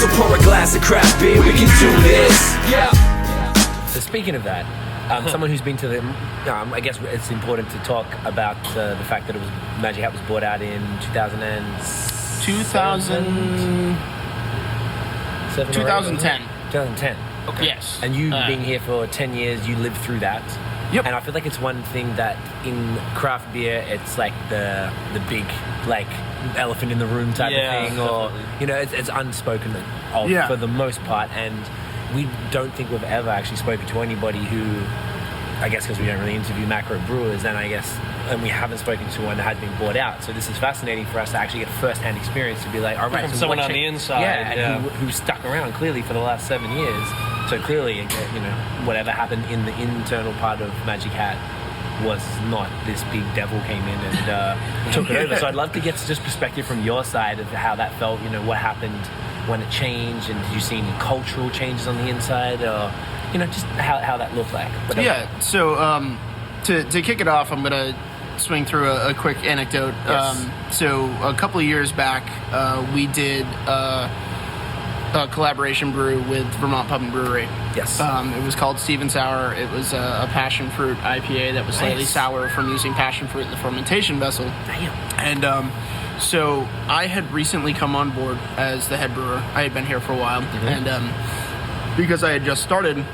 So pour a glass of craft beer, we can do this. Yeah. So speaking of that, someone who's been to the, I guess it's important to talk about the fact that Magic Hat was bought out in 2010. 2010. Okay. Yes. And you being here for 10 years, you lived through that. Yep. And I feel like it's one thing that in craft beer, it's like the big like elephant in the room type of thing, or it's unspoken for the most part, and we don't think we've ever actually spoken to anybody who, I guess because we don't really interview macro brewers, and we haven't spoken to one that has been bought out. So this is fascinating for us to actually get first-hand experience to be like, all right, so someone on the inside, who stuck around clearly for the last 7 years. So clearly, whatever happened in the internal part of Magic Hat was not this big devil came in and took it over. So I'd love to get just perspective from your side of how that felt. What happened when it changed, and did you see any cultural changes on the inside, or just how that looked like? Yeah. So to kick it off, I'm gonna swing through a quick anecdote. Yes. So a couple of years back, we did a collaboration brew with Vermont Pub and Brewery. Yes. It was called Steve and Sour. It was a passion fruit IPA that was slightly sour from using passion fruit in the fermentation vessel. Damn. And so I had recently come on board as the head brewer. I had been here for a while, and because I had just started,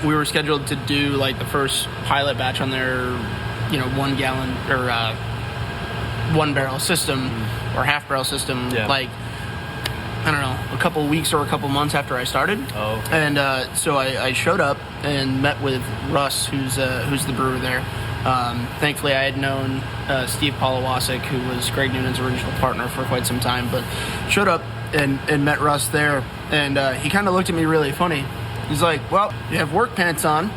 we were scheduled to do like the first pilot batch on their 1 gallon or 1 barrel system or half barrel system, like I don't know, a couple weeks or a couple months after I started. Oh, okay. And so I showed up and met with Russ, who's the brewer there. Thankfully, I had known Steve Polowasek, who was Greg Noonan's original partner for quite some time, but showed up and met Russ there, and he kind of looked at me really funny. He's like, well, you have work pants on,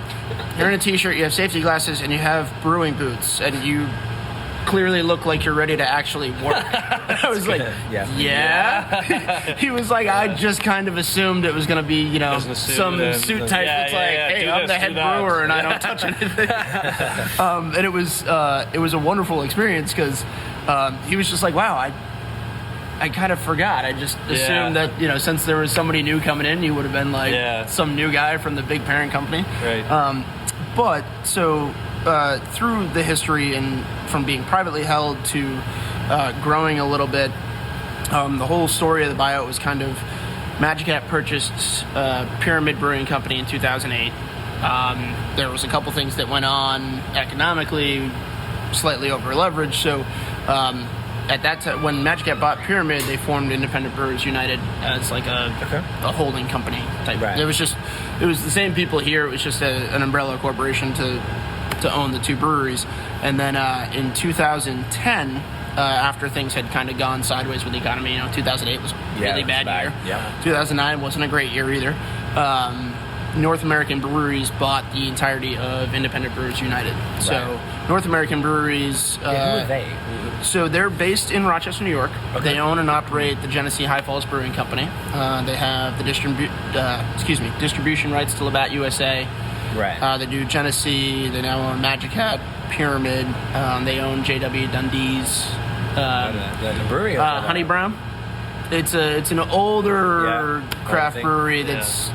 you're in a t-shirt, you have safety glasses, and you have brewing boots, and you clearly look like you're ready to actually work. I was like, yeah. He was like, I just kind of assumed it was going to be, some suit type that's like, hey, I'm the head brewer and I don't touch anything. And it was a wonderful experience because he was just like, wow, I kind of forgot. I just assumed that, since there was somebody new coming in, you would have been like some new guy from the big parent company. Right. But so through the history and from being privately held to growing a little bit, the whole story of the buyout was kind of Magic Hat purchased Pyramid Brewing Company in 2008. There was a couple things that went on economically, slightly over leveraged. So at that time, when Magic Hat bought Pyramid, they formed Independent Brewers United as like a holding company type. Right. It was the same people here. It was just an umbrella corporation to own the two breweries. And then in 2010, after things had kind of gone sideways with the economy, 2008 was a really bad year. Yeah. 2009 wasn't a great year either. North American Breweries bought the entirety of Independent Brewers United. Right. So North American Breweries... who are they? So they're based in Rochester, New York. Okay. They own and operate the Genesee High Falls Brewing Company. They have the distribution rights to Labatt USA. Right. They do Genesee. They now own Magic Hat, Pyramid. They own J.W. Dundee's. The brewery. Honey Brown. It's an older craft brewery that's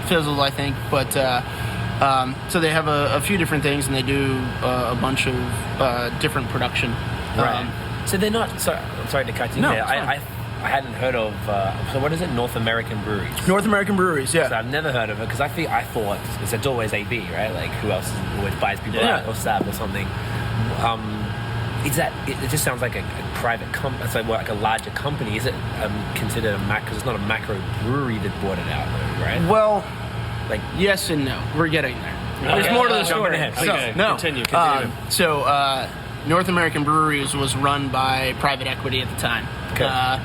fizzled, I think. But so they have a few different things, and they do a bunch of different production. Right. So they're not. Sorry to cut you there. I hadn't heard of. So what is it? North American Breweries. North American Breweries, yeah. So I've never heard of it because I thought it's always AB, right? Like who else always buys people out or Stab or something? Is that? It just sounds like a private company. It's like a larger company. Is it considered a because it's not a macro brewery that bought it out, right? Well, like yes and no. We're getting there. There's more to the story. Continue. So North American Breweries was run by private equity at the time. Okay. A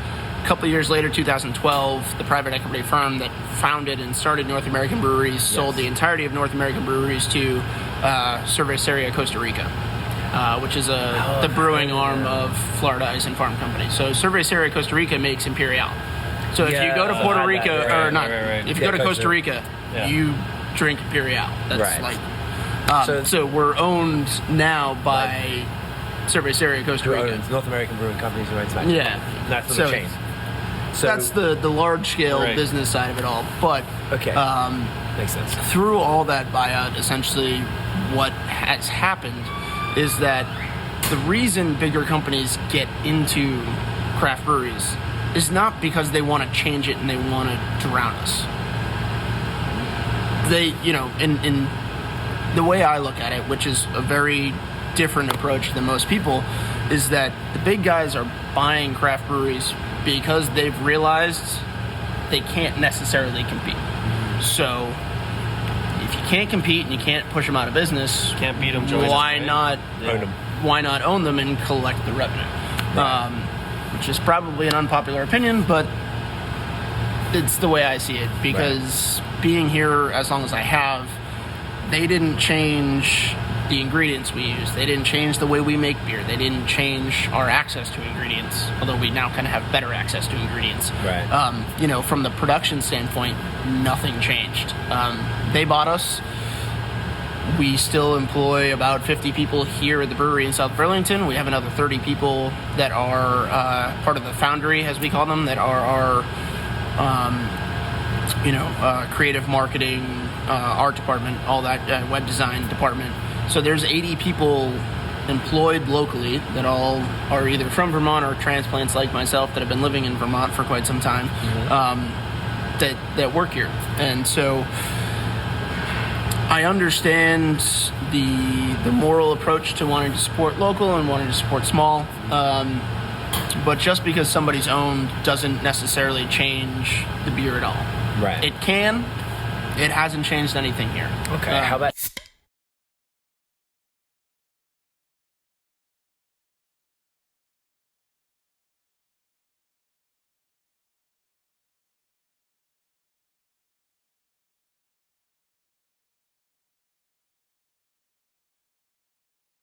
couple of years later, 2012, the private equity firm that founded and started North American Breweries sold the entirety of North American Breweries to Cerveceria Costa Rica, which is the brewing arm of Florida Ice and Farm Company. So Cerveceria Costa Rica makes Imperial. So if you go to Puerto Rica, if you go to Costa Rica, you drink Imperial. That's so we're owned now by Cerveceria Costa Rica. North American Brewing Companies who owns that. Yeah. That's the chain. that's the large scale business side of it all. But okay, makes sense. Through all that buyout, essentially, what has happened is that the reason bigger companies get into craft breweries is not because they want to change it and they want to drown us. They, in the way I look at it, which is a very different approach than most people, is that the big guys are buying craft breweries because they've realized they can't necessarily compete. So if you can't compete and you can't push them out of business, can't beat them. Why not own them? Why not own them and collect the revenue? Which is probably an unpopular opinion, but it's the way I see it. Because being here as long as I have, they didn't change the ingredients we use. They didn't change the way we make beer. They didn't change our access to ingredients, although we now kind of have better access to ingredients. Right. From the production standpoint, nothing changed. They bought us. We still employ about 50 people here at the brewery in South Burlington. We have another 30 people that are part of the foundry, as we call them, that are our creative marketing, art department, all that, web design department. So there's 80 people employed locally that all are either from Vermont or transplants like myself that have been living in Vermont for quite some time, that work here. And so I understand the moral approach to wanting to support local and wanting to support small, but just because somebody's owned doesn't necessarily change the beer at all. Right. It can. It hasn't changed anything here. Okay. How about